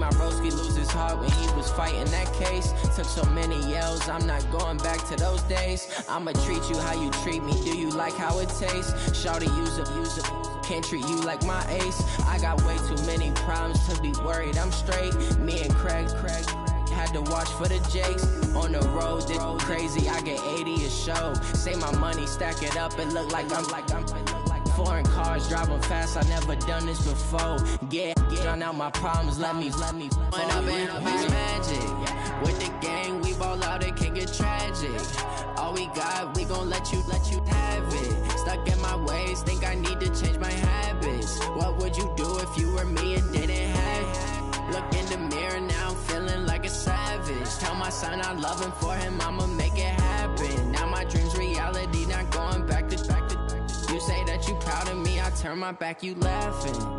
my broski lose his heart when he was fighting that case. Took so many yells, I'm not going back to those days. I'ma treat you how you treat me, do you like how it tastes? Shawty, use up, can't treat you like my ace. I got way too many problems to be worried, I'm straight. Me and Craig had to watch for the Jakes. On the road, this crazy, I get 80 a show. Say my money, stack it up, it look like I'm foreign cars, driving fast, I never done this before. Drown out my problems, let me When I've been magic, with the gang, we ball out, it can get tragic. All we got, we gon' let you have it. Stuck in my ways, think I need to change my habits. What would you do if you were me and didn't have it? Look in the mirror now, I'm feeling like a savage. Tell my son I love him, for him I'ma make it happen. Now my dream's reality, not going back to. You say that you proud of me, I turn my back, you laughing.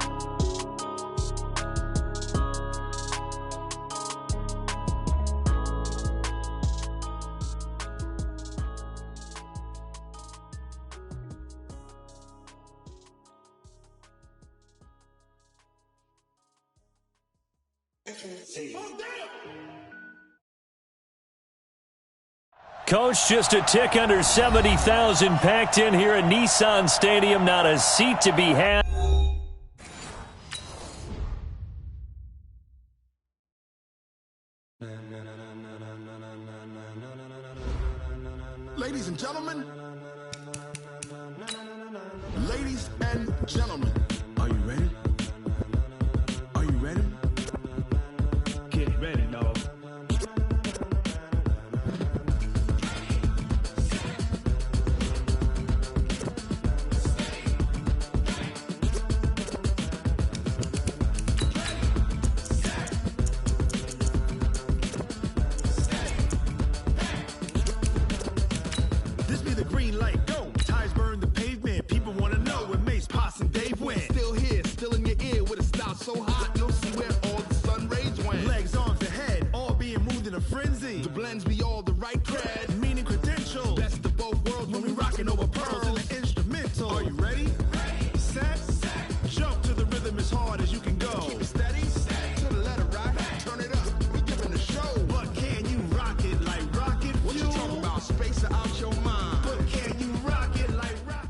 Coach, just a tick under 70,000 packed in here at Nissan Stadium. Not a seat to be had. Ladies and gentlemen, are you ready? Are you ready? Get ready, dog. So hot, you'll see where all the sun rays went. Legs, arms, and head, all being moved in a frenzy. The blends be all the right cred, meaning credentials. Best of both worlds when we rockin' over pearls in the instrumental. Are you ready? Ready. Set. Jump to the rhythm as hard as you can go. Keep it steady. To the letter right. Turn it up. We giving the show. But can you rock it like rocket fuel? What you talking about? Space out your mind. But can you rock it like rocket?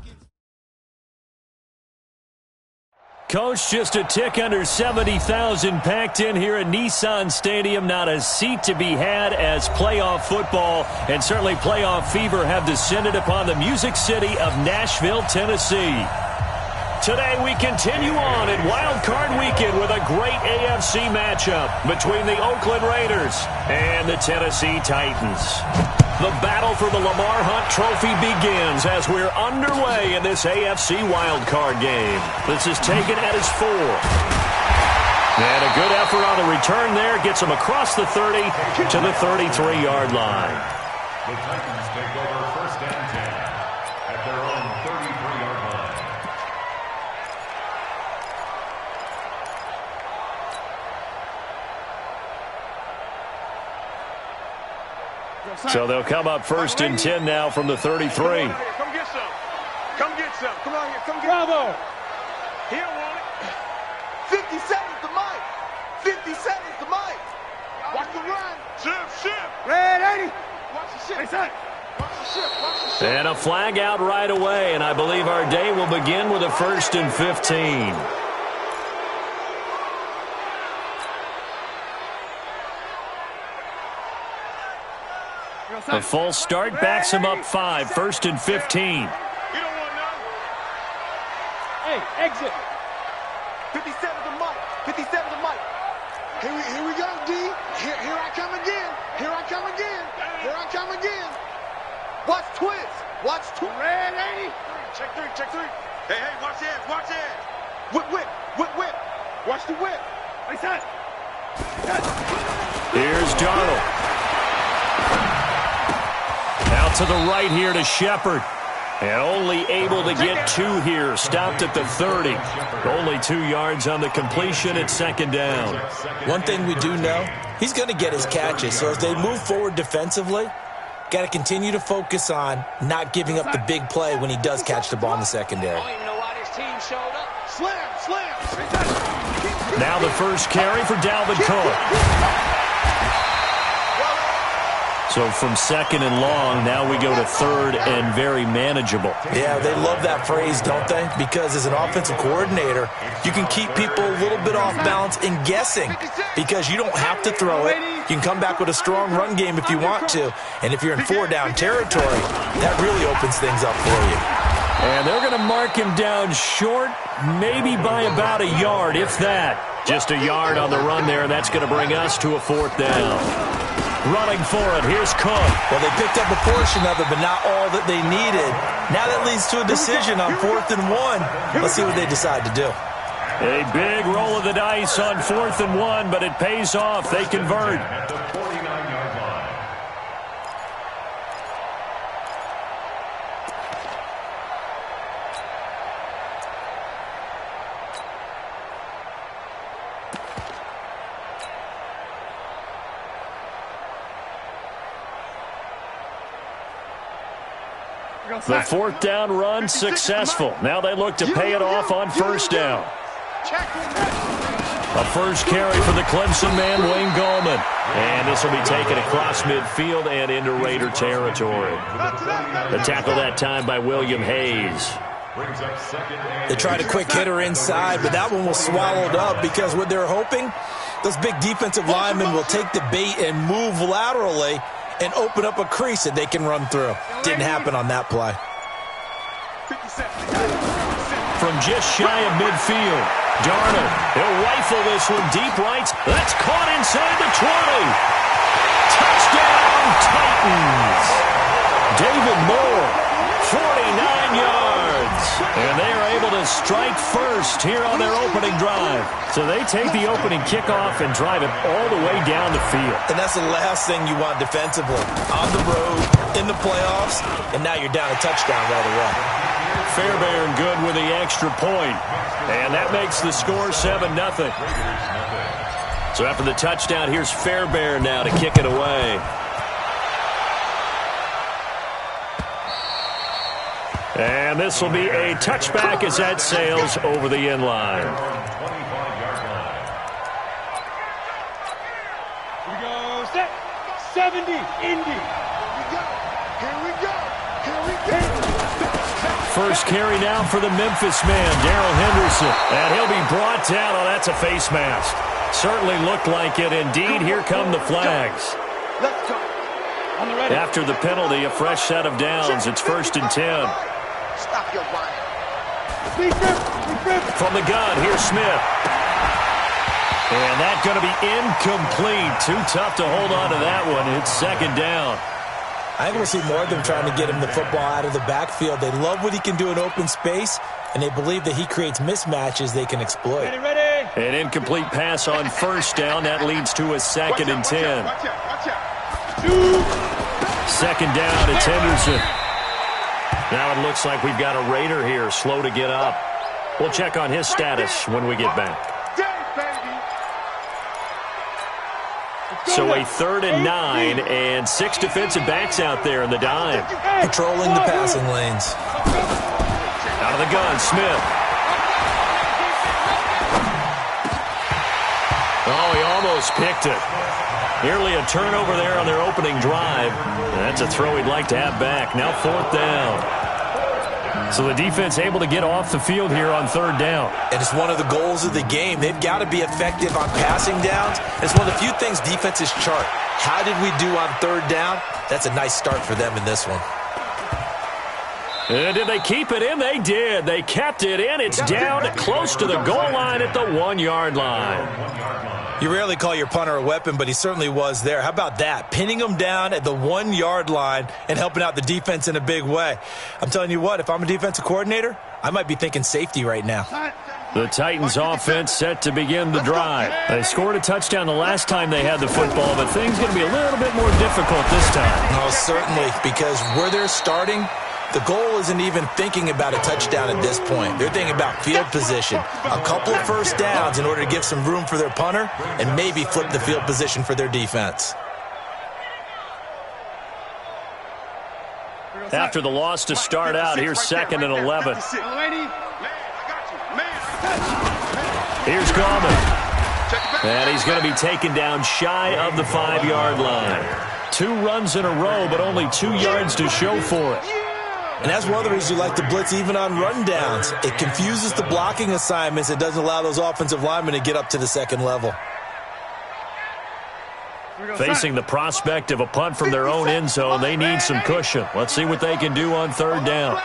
Coach, just a tick under 70,000 packed in here at Nissan Stadium. Not a seat to be had as playoff football and certainly playoff fever have descended upon the Music City of Nashville, Tennessee. Today we continue on in Wild Card Weekend with a great AFC matchup between the Oakland Raiders and the Tennessee Titans. The battle for the Lamar Hunt Trophy begins as we're underway in this AFC wildcard game. This is taken at his 4. And a good effort on the return there gets him across the 30 to the 33-yard line. The Titans take over first and 10 at their own 33-yard line. So they'll come up first and 10 now from the 33. Come get some. Come get some. Come on here. Come get Bravo. He don't want it. 50 seconds to Mike. 50 seconds to Mike. Watch the run. Shift. Red 80. Watch the shift. Watch the shift. Watch the shift. And a flag out right away, and I believe our day will begin with a first and 15. A full start backs him up 5, first and 15. You don't want none. Hey, exit. 57 to Mike. 57 to Mike. Here we go, D. Here I come again. Here I come again. Here I come again. Watch twist. Watch twist. Red 80. Check three. Hey, watch the edge. Watch the edge. Whip. Watch the whip. Nice hit. Here's Darnold. Out to the right here to Shepard. And only able to get 2 here. Stopped at the 30. Only 2 yards on the completion at second down. One thing we do know, he's going to get his catches. So as they move forward defensively, got to continue to focus on not giving up the big play when he does catch the ball in the secondary. I don't even know why this team showed up. Slam. Now the first carry for Dalvin Cook. So from second and long, now we go to third and very manageable. Yeah, they love that phrase, don't they? Because as an offensive coordinator, you can keep people a little bit off balance in guessing because you don't have to throw it. You can come back with a strong run game if you want to. And if you're in four-down territory, that really opens things up for you. And they're going to mark him down short, maybe by about a yard, if that. Just a yard on the run there, and that's going to bring us to a fourth down. Running for it, here's Cook. Well, they picked up a portion of it, but not all that they needed. Now that leads to a decision on 4th and 1. Let's see what they decide to do. A big roll of the dice on 4th and 1, but it pays off. They convert. At the 49-yard line. The 4th down run successful. Now they look to pay it off on 1st down. A first carry for the Clemson man, Wayne Gallman. And this will be taken across midfield and into Raider territory. The tackle that time by William Hayes. They tried a quick hitter inside, but that one was swallowed up because what they're hoping, those big defensive linemen will take the bait and move laterally and open up a crease that they can run through. Didn't happen on that play. From just shy of midfield, Darnold, he'll rifle this one deep right. That's caught inside the 20. Touchdown, Titans. David Moore, 49 yards. And they are able to strike first here on their opening drive. So they take the opening kickoff and drive it all the way down the field. And that's the last thing you want defensively. On the road, in the playoffs, and now you're down a touchdown right away. Fairbairn good with the extra point. And that makes the score 7-0. So after the touchdown, here's Fairbairn now to kick it away. And this will be a touchback as that sails over the end line. Here we go, set, 70, Indy. Here we go. Here we go. First carry now for the Memphis man, Darrell Henderson. And he'll be brought down. Oh, that's a face mask. Certainly looked like it. Indeed, here come the flags. Let's go. On the ready. After the penalty, a fresh set of downs. It's 1st and 10. Stop your whining. From the gun, here's Smith. And that's going to be incomplete. Too tough to hold on to that one. It's 2nd down. I think we'll see more of them trying to get him the football out of the backfield. They love what he can do in open space, and they believe that he creates mismatches they can exploit. Ready. An incomplete pass on 1st down. That leads to a 2nd and 10. Watch out. 2nd down, it's Henderson. Now it looks like we've got a Raider here, slow to get up. We'll check on his status when we get back. So a 3rd and 9 and 6 defensive backs out there in the dime. Patrolling the passing lanes. Out of the gun, Smith. Oh, he almost picked it. Nearly a turnover there on their opening drive. That's a throw he'd like to have back. Now 4th down. So the defense able to get off the field here on 3rd down. And it's one of the goals of the game. They've got to be effective on passing downs. It's one of the few things defenses chart. How did we do on 3rd down? That's a nice start for them in this one. And did they keep it in? They did. They kept it in. It's down close to the goal line at the 1-yard line. You rarely call your punter a weapon, but he certainly was there. How about that? Pinning him down at the 1-yard line and helping out the defense in a big way. I'm telling you what, if I'm a defensive coordinator, I might be thinking safety right now. The Titans offense set to begin the drive. They scored a touchdown the last time they had the football, but things going to be a little bit more difficult this time. Oh, certainly, because where they're starting, the goal isn't even thinking about a touchdown at this point. They're thinking about field position. A couple of 1st downs in order to give some room for their punter and maybe flip the field position for their defense. After the loss to start out, here's 2nd and 11. Here's Gallman. And he's going to be taken down shy of the 5-yard line. 2 runs in a row, but only 2 yards to show for it. And that's one of the reasons you like to blitz even on rundowns. It confuses the blocking assignments. It doesn't allow those offensive linemen to get up to the second level. Facing the prospect of a punt from their own end zone, they need some cushion. Let's see what they can do on 3rd down.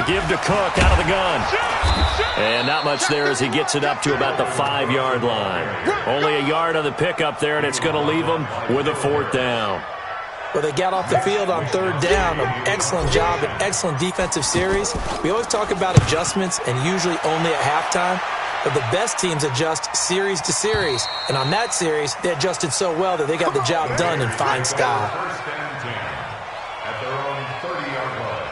Give to Cook out of the gun. And not much there as he gets it up to about the 5-yard line. Only a yard on the pickup there, and it's going to leave them with a 4th down. Well, they got off the field on 3rd down. An excellent job, an excellent defensive series. We always talk about adjustments, and usually only at halftime. But the best teams adjust series to series. And on that series, they adjusted so well that they got the job done in fine style. First and 10 at their own 30-yard line.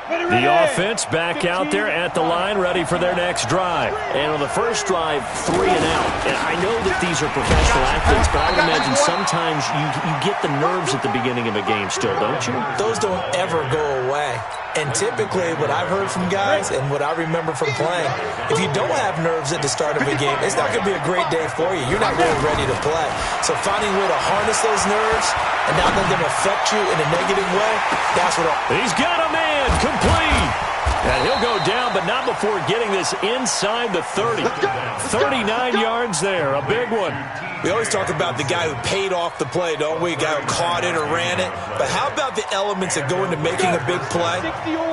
The offense back out there at the line, ready for their next drive. And on the first drive, 3 and out. And I know that these are professional athletes, but I would imagine sometimes you get the nerves at the beginning of a game still, don't you? Those don't ever go away. And typically, what I've heard from guys and what I remember from playing, if you don't have nerves at the start of a game, it's not going to be a great day for you. You're not really ready to play. So finding a way to harness those nerves and not let them affect you in a negative way, that's what He's got a man, complete. And he'll go down, but not before getting this inside the 30. 39 yards there, a big one. We always talk about the guy who paid off the play, don't we? A guy who caught it or ran it. But how about the elements that go into making a big play?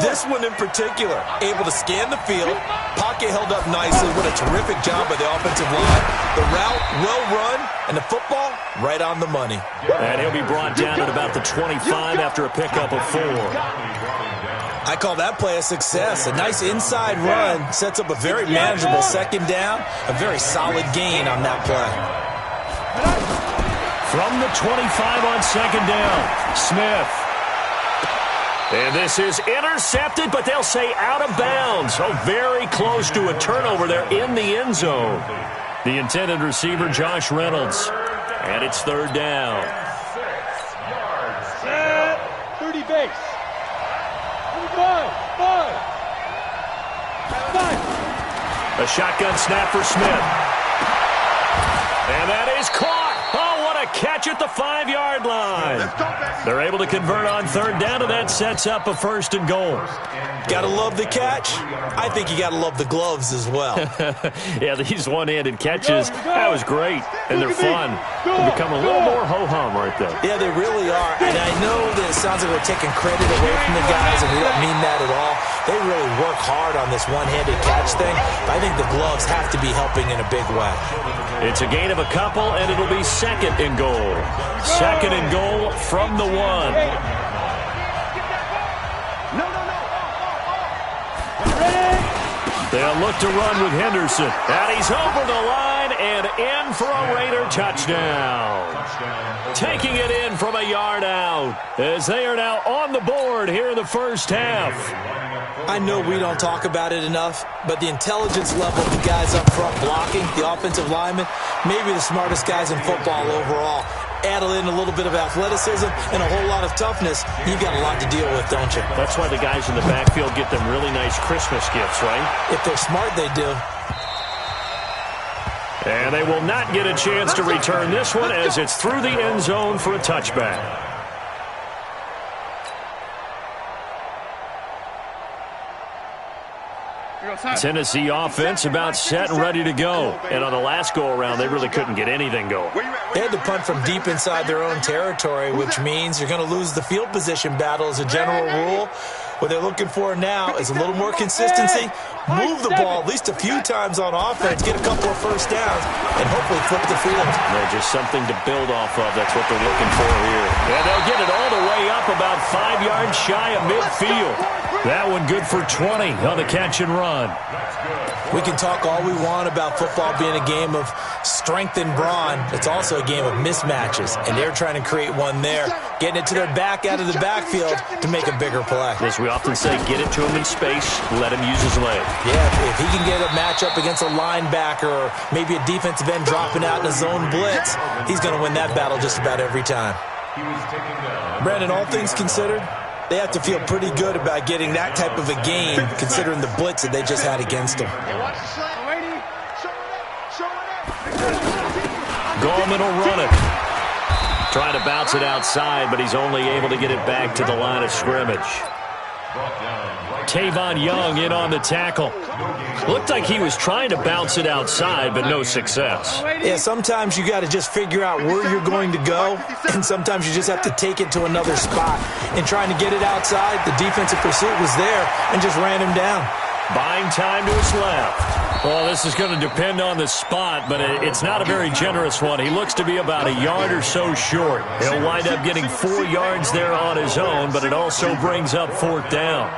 This one in particular, able to scan the field, pocket held up nicely. What a terrific job by the offensive line. The route, well run, and the football, right on the money. And he'll be brought down at about the 25 after a pickup of 4. I call that play a success. A nice inside run sets up a very manageable 2nd down. A very solid gain on that play. From the 25 on 2nd down, Smith. And this is intercepted, but they'll say out of bounds. So very close to a turnover there in the end zone. The intended receiver, Josh Reynolds. And it's 3rd down. 30 base. 5. A shotgun snap for Smith. And that is caught. Oh, what a catch at the 5-yard line. They're able to convert on 3rd down, and that sets up a 1st and goal. Gotta love the catch. I think you gotta love the gloves as well. Yeah, these one-handed catches, that was great, and they're fun. They become a little more ho-hum right there. Yeah, they really are. And I know that it sounds like we're taking credit away from the guys, and we don't mean that at all. They really work hard on this one-handed catch thing. I think the gloves have to be helping in a big way. It's a gain of a couple, and it'll be 2nd and goal. 2nd and goal from the 1. They'll look to run with Henderson. And he's over the line and in for a Raider touchdown. Taking it in from a yard out as they are now on the board here in the first half. I know we don't talk about it enough, but the intelligence level of the guys up front blocking, the offensive linemen, maybe the smartest guys in football overall. Add in a little bit of athleticism and a whole lot of toughness, you've got a lot to deal with, don't you? That's why the guys in the backfield get them really nice Christmas gifts, right? If they're smart, they do. And they will not get a chance to return this one as it's through the end zone for a touchback. Tennessee offense about set and ready to go. And on the last go-around, they really couldn't get anything going. They had to punt from deep inside their own territory, which means you're going to lose the field position battle as a general rule. What they're looking for now is a little more consistency, move the ball at least a few times on offense, get a couple of first downs, and hopefully flip the field. They're just something to build off of. That's what they're looking for here. And they'll get it all the way up about 5 yards shy of midfield. That one good for 20 on the catch and run. We can talk all we want about football being a game of strength and brawn. It's also a game of mismatches, and they're trying to create one there, getting it to their back out of the backfield to make a bigger play. As we often say, get it to him in space, let him use his leg. Yeah, if he can get a matchup against a linebacker or maybe a defensive end dropping out in a zone blitz, he's going to win that battle just about every time. Brandon, all things considered, They have to feel pretty good about getting that type of a game, considering the blitz that they just had against them. Gallman will run it. Trying to bounce it outside, but he's only able to get it back to the line of scrimmage. Tavon Young in on the tackle. Looked like he was trying to bounce it outside, but no success. Yeah, sometimes you got to just figure out where you're going to go, and sometimes you just have to take it to another spot. In trying to get it outside, the defensive pursuit was there and just ran him down. Buying time to his left. Well, this is going to depend on the spot, but it's not a very generous one. He looks to be about a yard or so short. He'll wind up getting 4 yards there on his own, but it also brings up 4th down.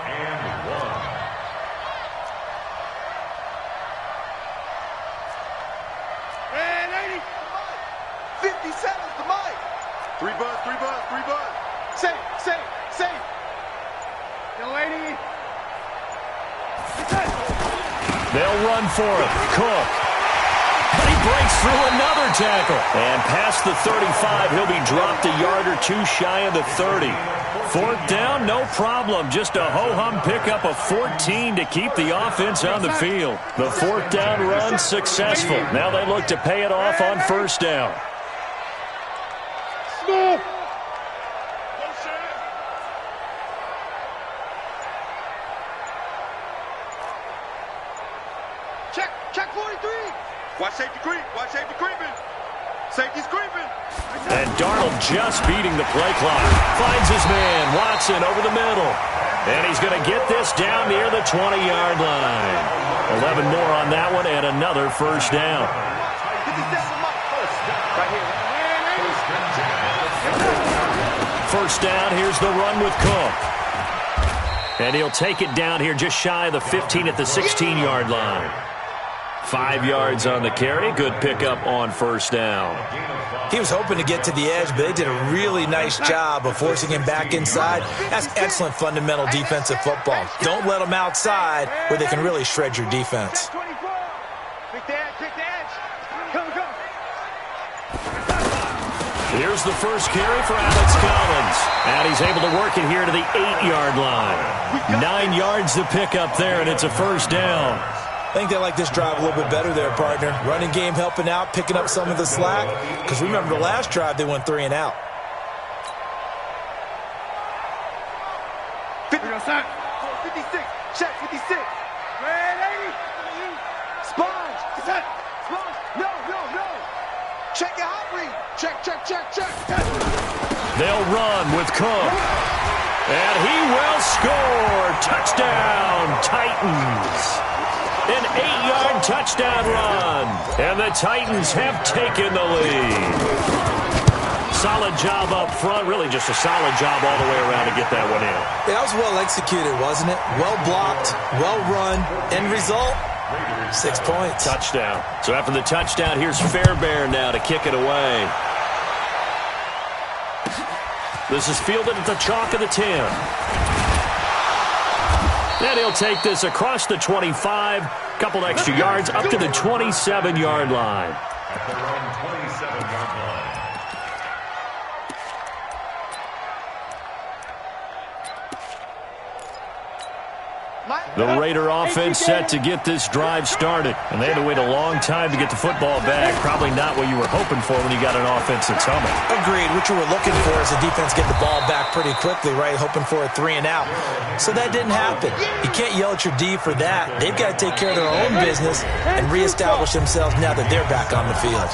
They'll run for it. Cook. But he breaks through another tackle. And past the 35, he'll be dropped a yard or 2 shy of the 30. 4th down, no problem. Just a ho-hum pickup of 14 to keep the offense on the field. The 4th down run successful. Now they look to pay it off on 1st down. Check 43. Watch safety creep. Watch safety creeping. Safety's creeping. And Darnold just beating the play clock. Finds his man, Watson, over the middle. And he's going to get this down near the 20-yard line. 11 more on that one and another 1st down. First down, here's the run with Cook. And he'll take it down here just shy of the 15 at the 16-yard line. 5 yards on the carry. Good pickup on 1st down. He was hoping to get to the edge, but they did a really nice job of forcing him back inside. That's excellent fundamental defensive football. Don't let them outside where they can really shred your defense. Here's the first carry for Alex Collins. And he's able to work it here to the 8-yard line. 9 yards to pick up there, and it's a 1st down. I think they like this drive a little bit better there, partner. Running game helping out, picking up some of the slack. Because remember, the last drive, they went 3 and out. 56. Check 56. Ready? Sponge. Sponge. No. Check your hot read. Check. They'll run with Cook. And he will score. Touchdown, Titans. An 8-yard touchdown run. And the Titans have taken the lead. Solid job up front. Really just a solid job all the way around to get that one in. That was well executed, wasn't it? Well blocked, well run. End result, 6 points. Touchdown. So after the touchdown, here's Fairbairn now to kick it away. This is fielded at the chalk of the 10. And he'll take this across the 25, couple extra yards, up to the 27-yard line. At their own 27-yard line. The Raider offense set to get this drive started. And they had to wait a long time to get the football back. Probably not what you were hoping for when you got an offense that's humming. Agreed. What you were looking for is the defense get the ball back pretty quickly, right? Hoping for a 3 and out. So that didn't happen. You can't yell at your D for that. They've got to take care of their own business and reestablish themselves now that they're back on the field.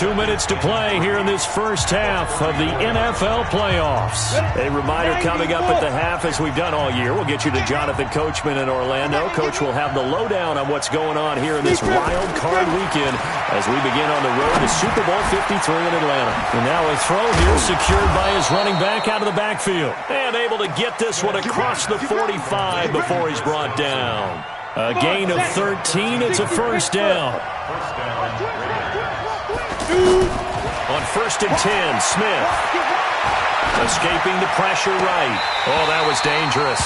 2 minutes to play here in this first half of the NFL playoffs. A reminder coming up at the half, as we've done all year. We'll get you to Jonathan Coachman in Orlando. Coach will have the lowdown on what's going on here in this wild card weekend as we begin on the road to Super Bowl 53 in Atlanta. And now a throw here secured by his running back out of the backfield. And able to get this one across the 45 before he's brought down. A gain of 13. It's a 1st down. On 1st and 10, Smith. Escaping the pressure right. Oh, that was dangerous.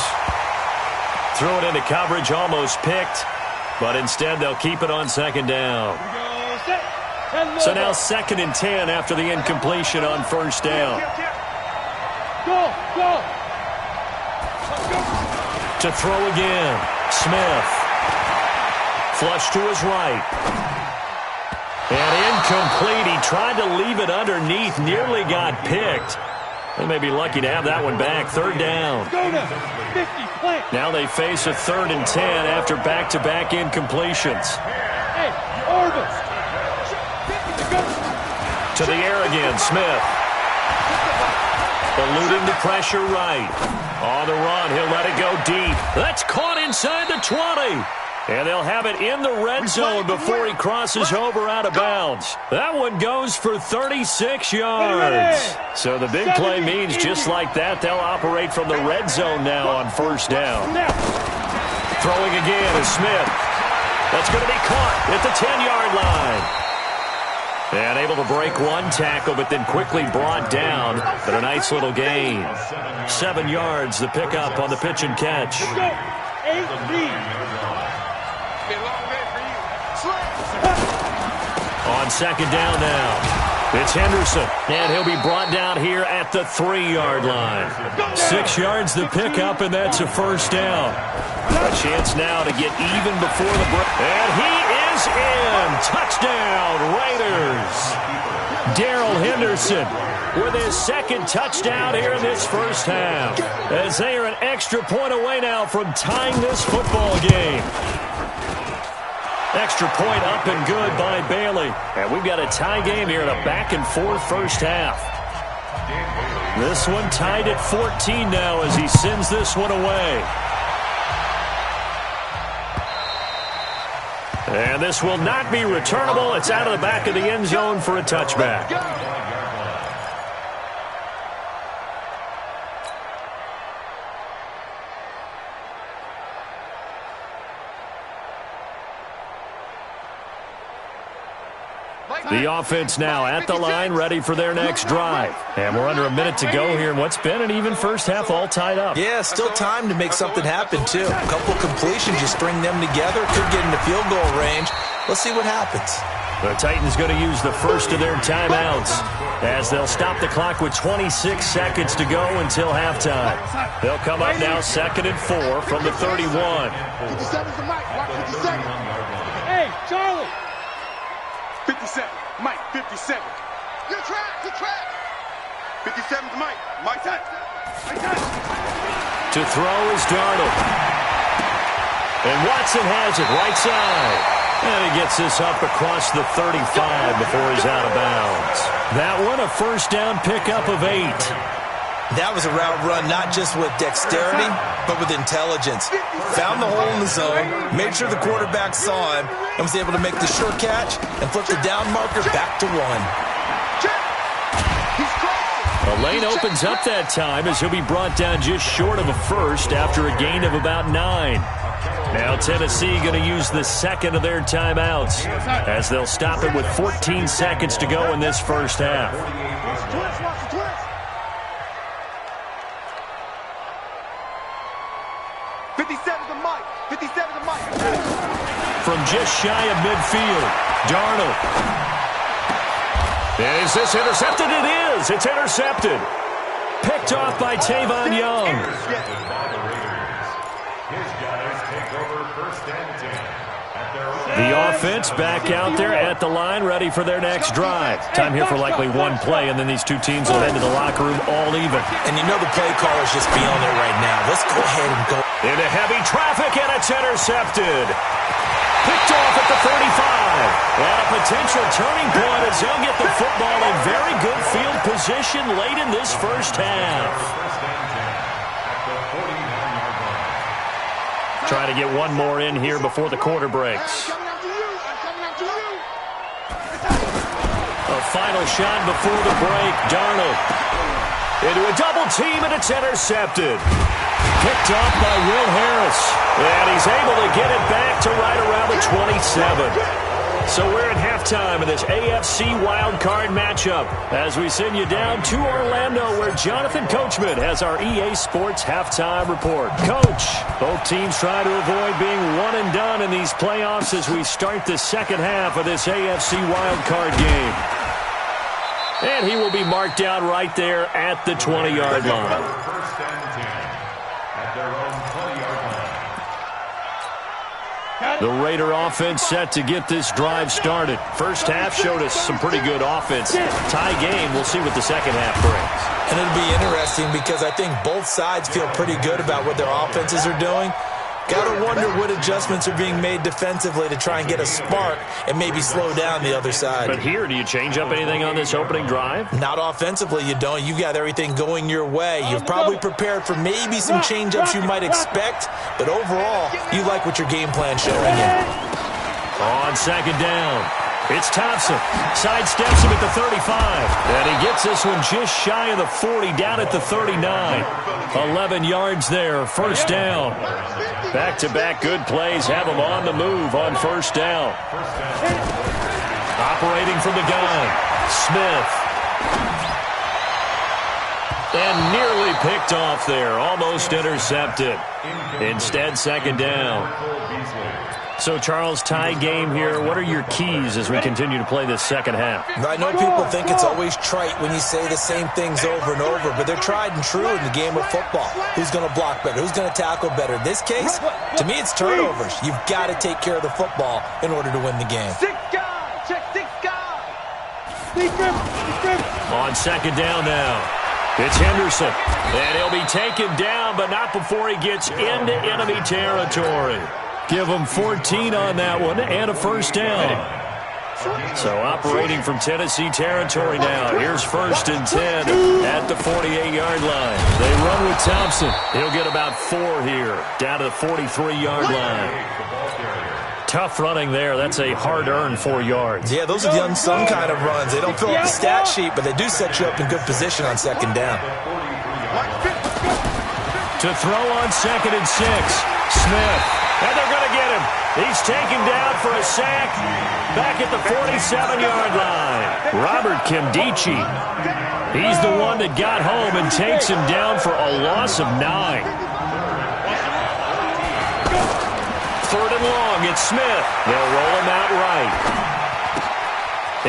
Threw it into coverage, almost picked. But instead, they'll keep it on 2nd down. So now 2nd and 10 after the incompletion on 1st down. To throw again. Smith. Flush to his right. And incomplete. He tried to leave it underneath. Nearly got picked. They may be lucky to have that one back. Third down. Now they face a 3rd and 10 after back-to-back incompletions. To the air again, Smith. Eluding the pressure right. On the run, he'll let it go deep. That's caught inside the 20. And they'll have it in the red zone before he crosses over out of bounds. That one goes for 36 yards. So the big play means just like that, they'll operate from the red zone now on first down. Throwing again is Smith. That's going to be caught at the 10-yard line. And able to break one tackle, but then quickly brought down. But a nice little gain. 7 yards, the pickup on the pitch and catch. On second down now, it's Henderson, and he'll be brought down here at the 3-yard line. 6 yards the pickup, and that's a first down. A chance now to get even before the break. And he is in. Touchdown, Raiders. Darrell Henderson with his second touchdown here in this first half. As they are an extra point away now from tying this football game. Extra point up and good by Bailey. And we've got a tie game here in a back-and-forth first half. This one tied at 14 now as he sends this one away. And this will not be returnable. It's out of the back of the end zone for a touchback. The offense now at the line, ready for their next drive. And we're under a minute to go here in what's been an even first half, all tied up. Yeah, still time to make something happen, too. A couple completions, you string them together, could get into field goal range. Let's see what happens. The Titans going to use the first of their timeouts as they'll stop the clock with 26 seconds to go until halftime. They'll come up now 2nd and 4 from the 31. 57's the mic. Watch 57. Hey, Charlie. 57. Mike, 57. Good track. Good track. 57's Mike. Mike touch. Mike touch. To throw is Darnold. And Watson has it right side. And he gets this up across the 35 before he's out of bounds. That one a first down pickup of 8. That was a route run not just with dexterity, but with intelligence. Found the hole in the zone, made sure the quarterback saw him, and was able to make the sure catch and flip the down marker back to 1. A lane opens up that time as he'll be brought down just short of a first after a gain of about 9. Now Tennessee going to use the second of their timeouts as they'll stop it with 14 seconds to go in this first half. 57's the mic. 57's the mic. From just shy of midfield, Darnold. Is this intercepted? It is. It's intercepted. Picked off by Tavon Young. The offense back out there at the line, ready for their next drive. Time here for likely one play, and then these two teams will head to the locker room all even. And you know the play caller's just beyond it right now. Let's go ahead and go. Into heavy traffic, and it's intercepted. Picked off at the 35. And a potential turning point as they'll get the football in very good field position late in this first half. Trying to get one more in here before the quarter breaks. A final shot before the break. Darnold into a double team, and it's intercepted. Picked off by Will Harris. And he's able to get it back to right around the 27. So we're at halftime of this AFC wildcard matchup as we send you down to Orlando where Jonathan Coachman has our EA Sports halftime report. Coach, both teams try to avoid being one and done in these playoffs as we start the second half of this AFC wildcard game. And he will be marked down right there at the 20-yard line. First and 10 at their own 20-yard line. The Raider offense set to get this drive started. First half showed us some pretty good offense. Tie game. We'll see what the second half brings. And it'll be interesting because I think both sides feel pretty good about what their offenses are doing. Got to wonder what adjustments are being made defensively to try and get a spark and maybe slow down the other side. But here, do you change up anything on this opening drive? Not offensively, you don't. You've got everything going your way. You've probably prepared for maybe some change-ups you might expect, but overall, you like what your game plan's showing you. On second down, it's Thompson. Sidesteps him at the 35. And he gets this one just shy of the 40, down at the 39. 11 yards there, first down. Back-to-back good plays have him on the move on first down. Operating from the gun, Smith. And nearly picked off there, almost intercepted. Instead, second down. So, Charles, tie game here. What are your keys as we continue to play this second half? I know people think it's always trite when you say the same things over and over, but they're tried and true in the game of football. Who's going to block better? Who's going to tackle better? In this case, to me, it's turnovers. You've got to take care of the football in order to win the game. Six guys. Check six guys. On second down now, it's Henderson. And he'll be taken down, but not before he gets into enemy territory. Give him 14 on that one and a first down. So operating from Tennessee territory now. Here's first and 10 at the 48-yard line. They run with Thompson. He'll get about 4 here, down to the 43-yard line. Tough running there. That's a hard-earned 4 yards. Yeah, those are the unsung kind of runs. They don't fill up the stat sheet, but they do set you up in good position on second down. To throw on second and 6, Smith. And they're going to get him. He's taken down for a sack back at the 47-yard line. Robert Kimdichie. He's the one that got home and takes him down for a loss of 9. Third and long, it's Smith. They'll roll him out right.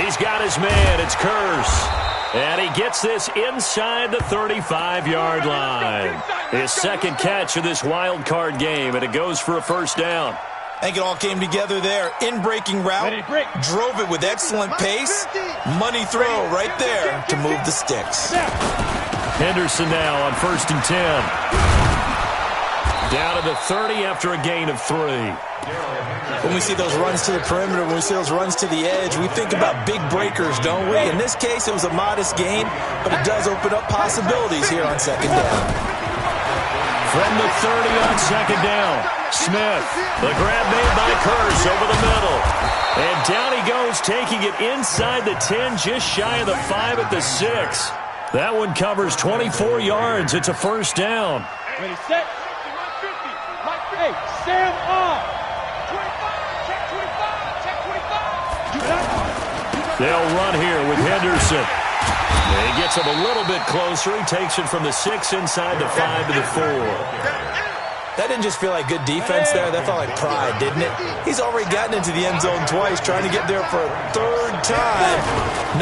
He's got his man. It's Curse. And he gets this inside the 35-yard line. His second catch of this wild card game, and it goes for a first down. I think it all came together there. In-breaking route, drove it with excellent pace. Money throw right there to move the sticks. Henderson now on first and 10. Down to the 30 after a gain of 3. When we see those runs to the perimeter, when we see those runs to the edge, we think about big breakers, don't we? In this case, it was a modest gain, but it does open up possibilities here on second down. From the 30 on second down, Smith. The grab made by Curse over the middle. And down he goes, taking it inside the 10, just shy of the 5 at the 6. That one covers 24 yards. It's a first down. Ready, set. Hey, Sam off. They'll run here with Henderson. He gets him a little bit closer. He takes it from the 6 inside the 5 to the 4. That didn't just feel like good defense there. That felt like pride, didn't it? He's already gotten into the end zone twice, trying to get there for a third time.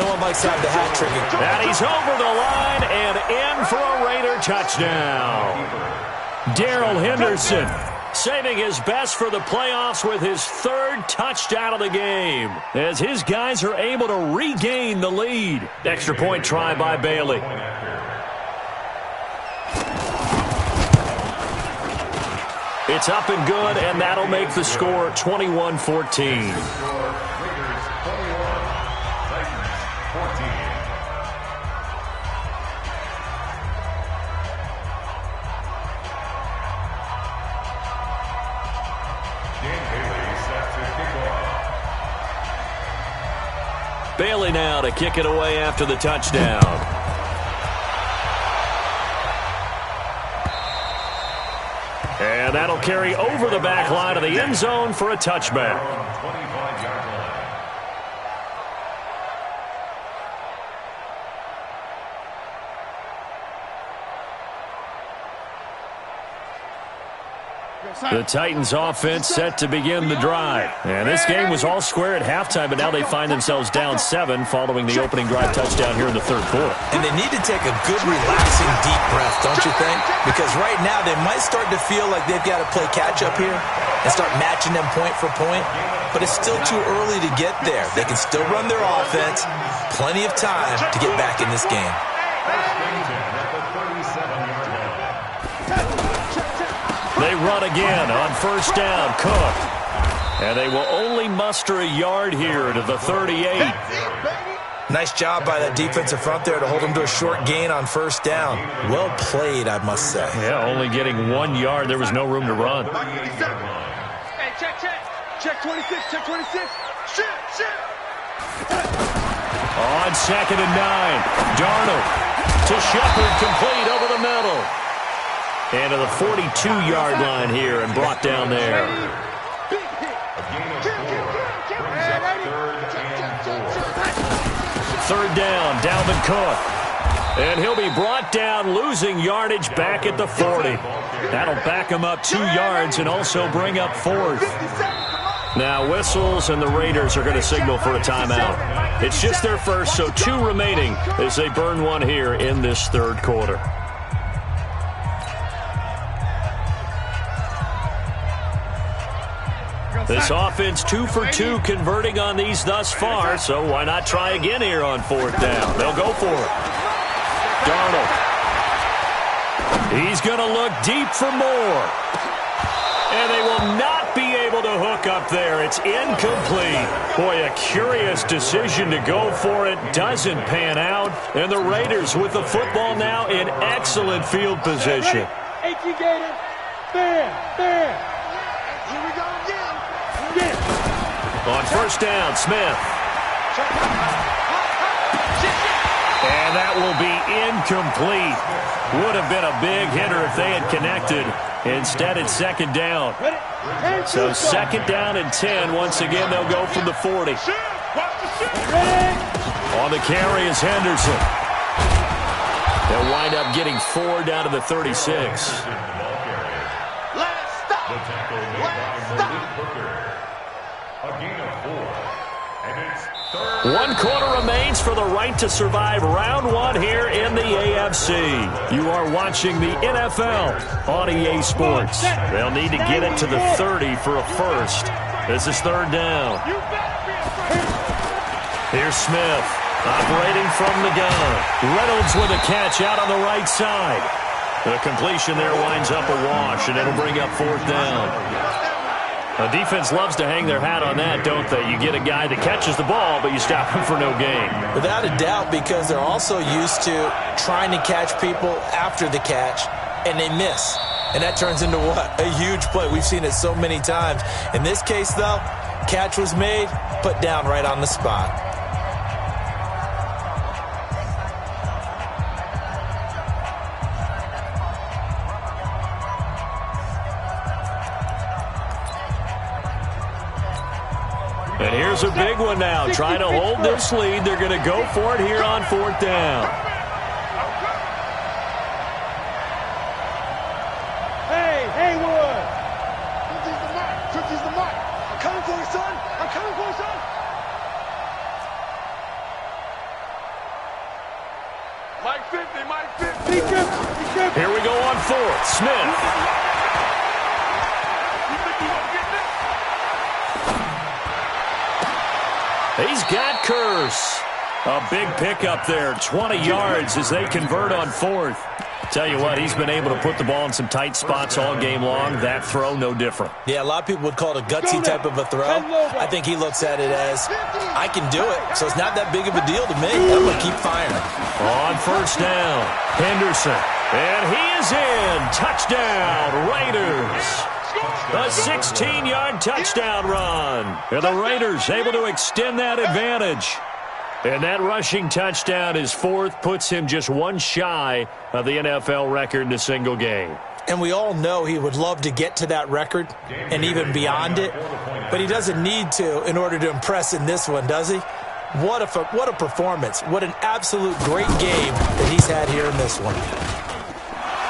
No one likes to have the hat trick. And he's over the line and in for a Raider touchdown. Darrell Henderson saving his best for the playoffs with his 3rd touchdown of the game, as his guys are able to regain the lead. Extra point try by Bailey. It's up and good, and that'll make the score 21-14. Bailey now to kick it away after the touchdown. And that'll carry over the back line of the end zone for a touchback. The Titans offense set to begin the drive. And this game was all square at halftime, but now they find themselves down 7 following the opening drive touchdown here in the third quarter. And they need to take a good, relaxing, deep breath, don't you think? Because right now they might start to feel like they've got to play catch-up here and start matching them point for point. But it's still too early to get there. They can still run their offense. Plenty of time to get back in this game. They run again on first down. Cook. And they will only muster a yard here to the 38. Nice job by that defensive front there to hold them to a short gain on first down. Well played, I must say. Yeah, only getting 1 yard. There was no room to run. Hey, check. Check 26, check 26. Shit. On 2nd and 9. Darnold to Shepard, complete over the middle. And to the 42-yard line here and brought down there. Third down, Dalvin Cook. And he'll be brought down, losing yardage back at the 40. That'll back him up 2 yards and also bring up 4th. Now whistles, and the Raiders are going to signal for a timeout. It's just their first, so 2 remaining as they burn one here in this third quarter. This offense 2 for 2 converting on these thus far, so why not try again here on 4th down? They'll go for it. Darnold. He's going to look deep for more. And they will not be able to hook up there. It's incomplete. Boy, a curious decision to go for it. Doesn't pan out. And the Raiders with the football now in excellent field position. Gator. There. Here we go again. On first down, Smith. And that will be incomplete. Would have been a big hitter if they had connected. Instead, it's 2nd down. So 2nd down and 10. Once again, they'll go from the 40. On the carry is Henderson. They'll wind up getting 4 down to the 36. One quarter remains for the right to survive round 1 here in the AFC. You are watching the NFL on EA Sports. They'll need to get it to the 30 for a first. This is 3rd down. Here's Smith operating from the gun. Reynolds with a catch out on the right side. The completion there winds up a wash, and it'll bring up 4th down. The defense loves to hang their hat on that, don't they? You get a guy that catches the ball, but you stop him for no gain. Without a doubt, because they're also used to trying to catch people after the catch, and they miss. And that turns into what? A huge play. We've seen it so many times. In this case, though, catch was made, put down right on the spot. And here's a big one now. Trying to hold this lead. They're going to go for it here on 4th down. Hey, Haywood. Cookie's the mark. I'm coming for you, son. Mike 50. Here we go on 4th. Smith. He's got Curse. A big pickup there, 20 yards as they convert on 4th. Tell you what, he's been able to put the ball in some tight spots all game long. That throw, no different. Yeah, a lot of people would call it a gutsy type of a throw. I think he looks at it as, I can do it, so it's not that big of a deal to me. I'm going to keep firing. On first down, Henderson. And he is in. Touchdown, Raiders. A 16-yard touchdown run. And the Raiders able to extend that advantage. And that rushing touchdown is 4th, puts him just 1 shy of the NFL record in a single game. And we all know he would love to get to that record and even beyond it, but he doesn't need to in order to impress in this one, does he? What a performance. What an absolute great game that he's had here in this one.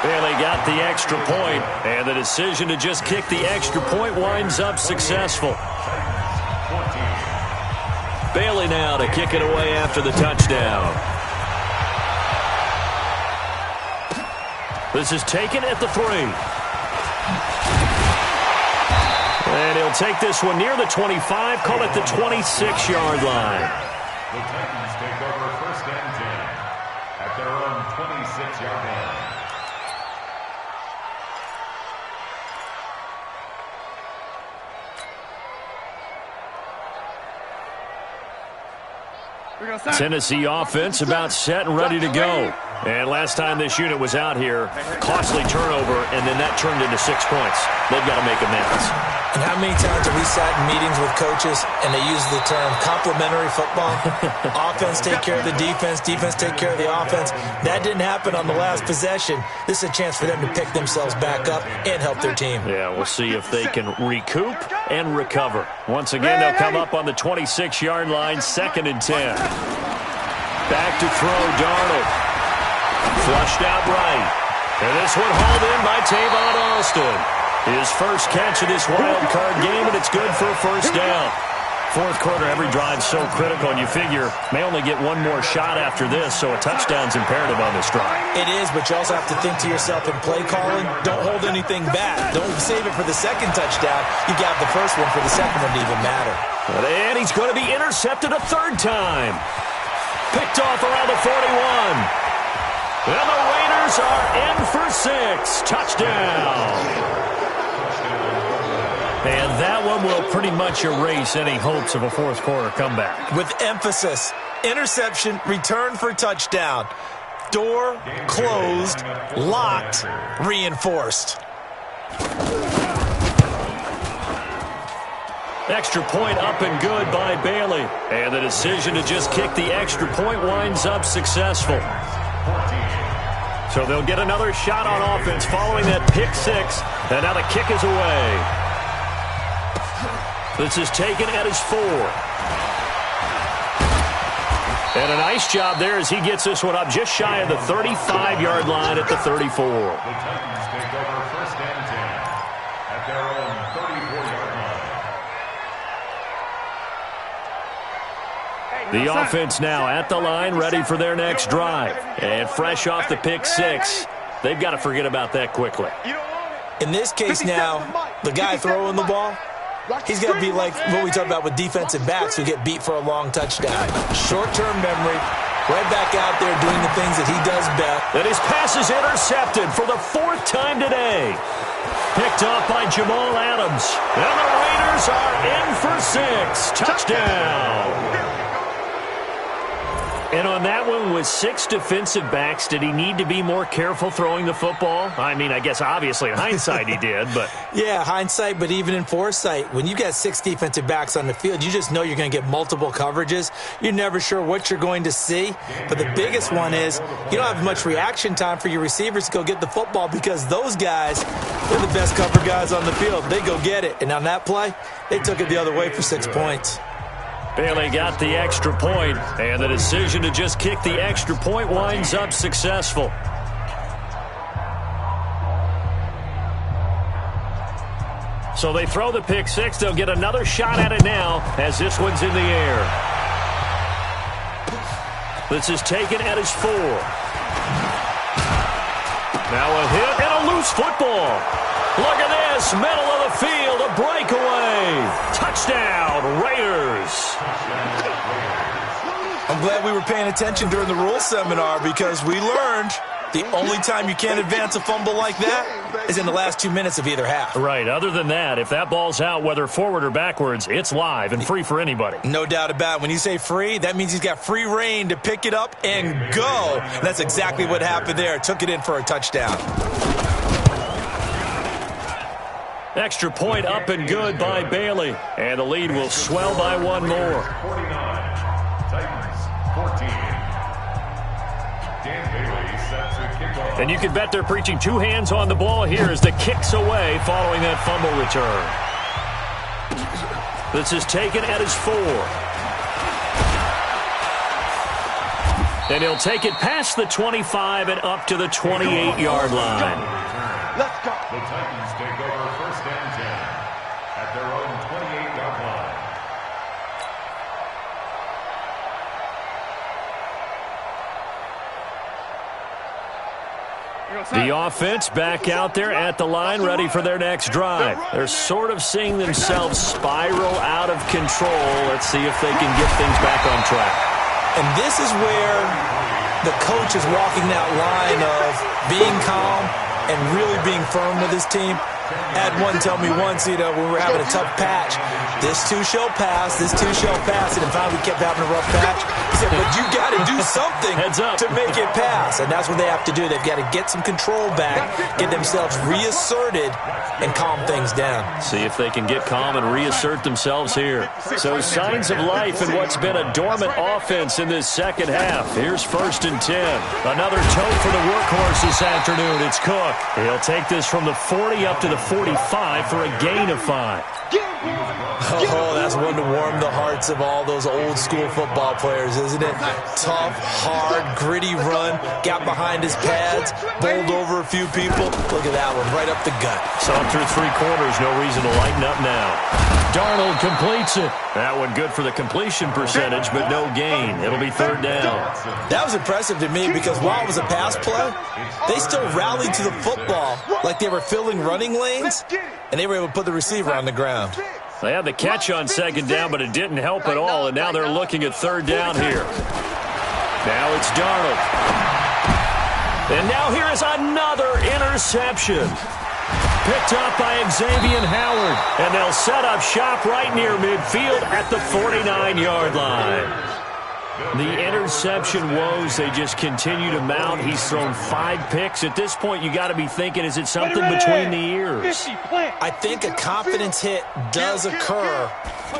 Bailey got the extra point, and the decision to just kick the extra point winds up successful. Bailey now to kick it away after the touchdown. This is taken at the 3. And he'll take this one near the 25, call it the 26-yard line. The Titans take over 1st and 10 at their own 26-yard line. Tennessee offense about set and ready to go. And last time this unit was out here, costly turnover, and then that turned into 6 points. They've got to make amends. And how many times have we sat in meetings with coaches and they use the term complementary football? Offense take care of the defense, defense take care of the offense. That didn't happen on the last possession. This is a chance for them to pick themselves back up and help their team. Yeah, we'll see if they can recoup and recover. Once again, they'll come up on the 26-yard line, 2nd and 10. Back to throw, Darnold. Flushed out right. And this one hauled in by Tavon Austin. His first catch of this wild card game, and it's good for a 1st down. 4th quarter, every drive so critical, and you figure may only get one more shot after this, so a touchdown's imperative on this drive. It is, but you also have to think to yourself in play calling, don't hold anything back. Don't save it for the 2nd touchdown. You got the first one for the 2nd one to even matter. And he's going to be intercepted a 3rd time. Picked off around the 41. And the Raiders are in for 6. Touchdown. And that one will pretty much erase any hopes of a 4th quarter comeback. With emphasis, interception, return for touchdown. Door closed, locked, reinforced. Extra point up and good by Bailey. And the decision to just kick the extra point winds up successful. So they'll get another shot on offense following that pick 6. And now the kick is away. This is taken at his 4. And a nice job there as he gets this one up just shy of the 35-yard line at the 34. The Titans take over 1st and 10 at their own 34-yard line. The offense now at the line, ready for their next drive. And fresh off the pick 6, they've got to forget about that quickly. In this case now, the guy throwing the ball, he's got to be like what we talk about with defensive backs who get beat for a long touchdown. Short-term memory, right back out there doing the things that he does best. And his pass is intercepted for the 4th time today. Picked off by Jamal Adams. And the Raiders are in for 6. Touchdown. And on that one, with 6 defensive backs, did he need to be more careful throwing the football? I mean, I guess obviously in hindsight he did, but... Yeah, hindsight, but even in foresight, when you got 6 defensive backs on the field, you just know you're going to get multiple coverages. You're never sure what you're going to see. But the biggest one is you don't have much reaction time for your receivers to go get the football because those guys, they're the best cover guys on the field. They go get it. And on that play, they took it the other way for 6 points. Bailey got the extra point, and the decision to just kick the extra point winds up successful. So they throw the pick 6. They'll get another shot at it now as this one's in the air. This is taken at his 4. Now a hit and a loose football. Look at this, middle of the field, a breakaway. Touchdown, Raiders. I'm glad we were paying attention during the rules seminar because we learned the only time you can't advance a fumble like that is in the last 2 minutes of either half. Right. Other than that, if that ball's out, whether forward or backwards, it's live and free for anybody. No doubt about it. When you say free, that means he's got free reign to pick it up and go. And that's exactly what happened there. Took it in for a touchdown. Extra point up and good by Bailey. And the lead will swell by one more. 49, Titans 14. Dan Bailey set to kick off. And you can bet they're preaching 2 hands on the ball here as the kick's away following that fumble return. This is taken at his 4. And he'll take it past the 25 and up to the 28-yard line. Let's go. The Titans take over 1st and 10 at their own 28-yard line. The offense back out there at the line, ready for their next drive. They're sort of seeing themselves spiral out of control. Let's see if they can get things back on track. And this is where the coach is walking that line of being calm and really being firm with his team. Had one tell me once, when we were having a tough patch, this too shall pass, this too shall pass, and then finally we kept having a rough patch. He said, but you got to do something to make it pass, and that's what they have to do. They've got to get some control back, get themselves reasserted, and calm things down. See if they can get calm and reassert themselves here. So signs of life in what's been a dormant offense in this second half. Here's 1st and 10. Another tote for the workhorse this afternoon. It's Cook. He'll take this from the 40 up to the 45 for a gain of 5. Oh, that's one to warm the hearts of all those old school football players, isn't it? Tough, hard, gritty run, got behind his pads, bowled over a few people. Look at that one, right up the gut. Saw through 3 quarters, no reason to lighten up now. Darnold completes it. That one good for the completion percentage, but no gain. It'll be 3rd down. That was impressive to me because while it was a pass play, they still rallied to the football like they were filling running lanes, and they were able to put the receiver on the ground. They had the catch on 2nd down, but it didn't help at all, and now they're looking at 3rd down here. Now it's Darnold. And now here is another interception. Picked up by Xavier Howard, and they'll set up shop right near midfield at the 49-yard line. The interception woes, they just continue to mount. He's thrown 5 picks. At this point, you got to be thinking, is it something between the ears? I think a confidence hit does occur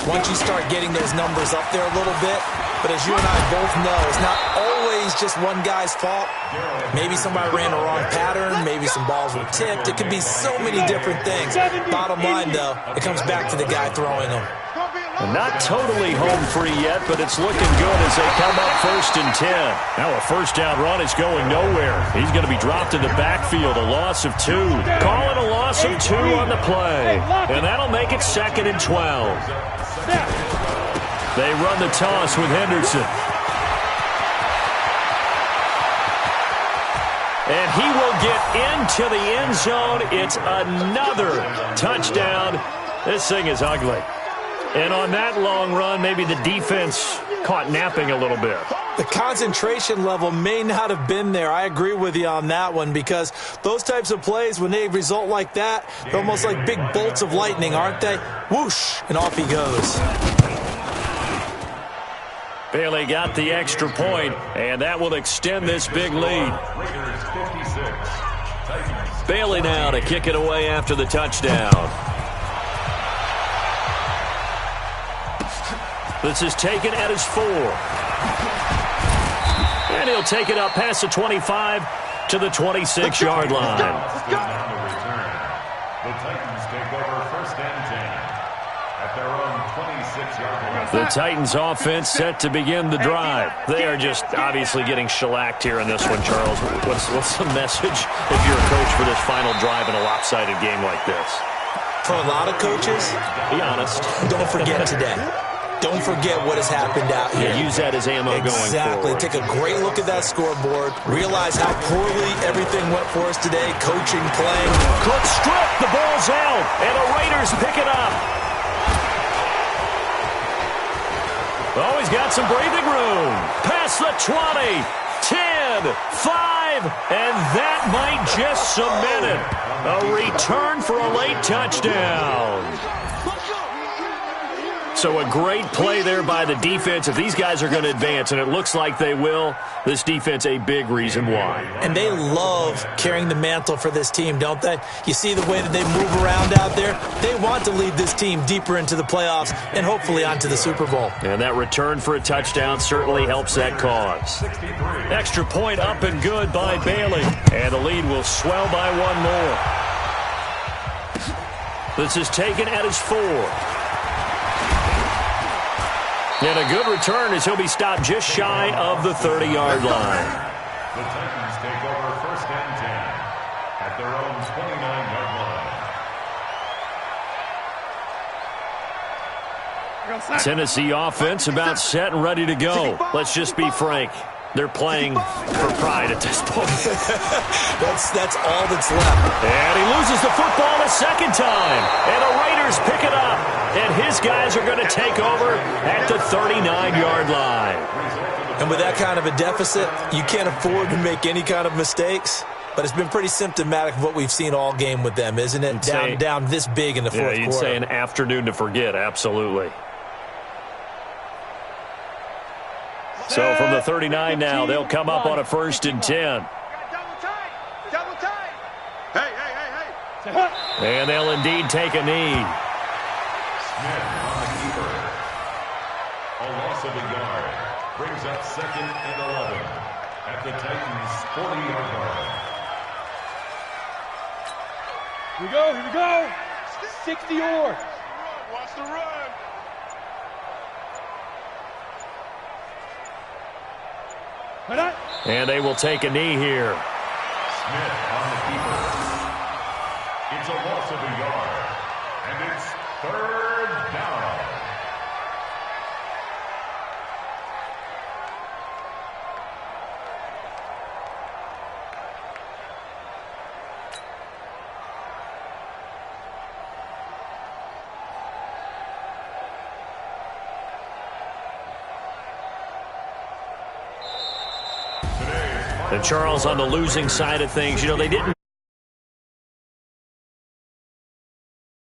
once you start getting those numbers up there a little bit. But as you and I both know, it's not always just one guy's fault. Maybe somebody ran the wrong pattern. Maybe some balls were tipped. It could be so many different things. Bottom line, though, it comes back to the guy throwing them. Not totally home free yet, but it's looking good as they come up 1st and 10. Now a 1st down run is going nowhere. He's going to be dropped in the backfield, a loss of 2. Call it a loss of 2 on the play. And that'll make it 2nd and 12. They run the toss with Henderson. And he will get into the end zone. It's another touchdown. This thing is ugly. And on that long run, maybe the defense caught napping a little bit. The concentration level may not have been there. I agree with you on that one because those types of plays, when they result like that, they're almost like big bolts of lightning, aren't they? Whoosh, and off he goes. Bailey got the extra point, and that will extend this big lead. Bailey now to kick it away after the touchdown. This is taken at his 4. And he'll take it up past the 25 to the 26-yard line. The Titans take over 1st and 10 at their own 26-yard line. The Titans offense set to begin the drive. They are just obviously getting shellacked here in this one, Charles. What's the message if you're a coach for this final drive in a lopsided game like this? For a lot of coaches, be honest. Don't forget today. Don't forget what has happened out here. Yeah, use that as ammo going forward. Exactly. Take a great look at that scoreboard. Realize how poorly everything went for us today. Coaching, playing. Cook strip. The ball's out. And the Raiders pick it up. Oh, he's got some breathing room. Past the 20. 10. 5. And that might just cement it. A return for a late touchdown. So a great play there by the defense. If these guys are going to advance, and it looks like they will, this defense a big reason why. And they love carrying the mantle for this team, don't they? You see the way that they move around out there? They want to lead this team deeper into the playoffs and hopefully onto the Super Bowl. And that return for a touchdown certainly helps that cause. Extra point up and good by Bailey. And the lead will swell by 1 more. This is taken at his 4. And a good return as he'll be stopped just shy of the 30-yard line. The Titans take over 1st and 10 at their own 29-yard line. Tennessee offense about set and ready to go. Let's just be frank. They're playing for pride at this point. That's all that's left. And he loses the football a second time. And the Raiders pick it up. And his guys are going to take over at the 39-yard line. And with that kind of a deficit, you can't afford to make any kind of mistakes. But it's been pretty symptomatic of what we've seen all game with them, isn't it? Down this big in the fourth quarter. You'd say an afternoon to forget, absolutely. So from the 39 now, they'll come up on a 1st and 10. Double tight. Hey. And they'll indeed take a knee. Smith on the keeper. A loss of a yard. Brings up 2nd and 11 at the Titans' 40-yard line. Here we go. 60 yards. Watch the run. And they will take a knee here. Smith on the keeper. It's a loss of a yard. And it's 3rd down. And Charles, on the losing side of things, they didn't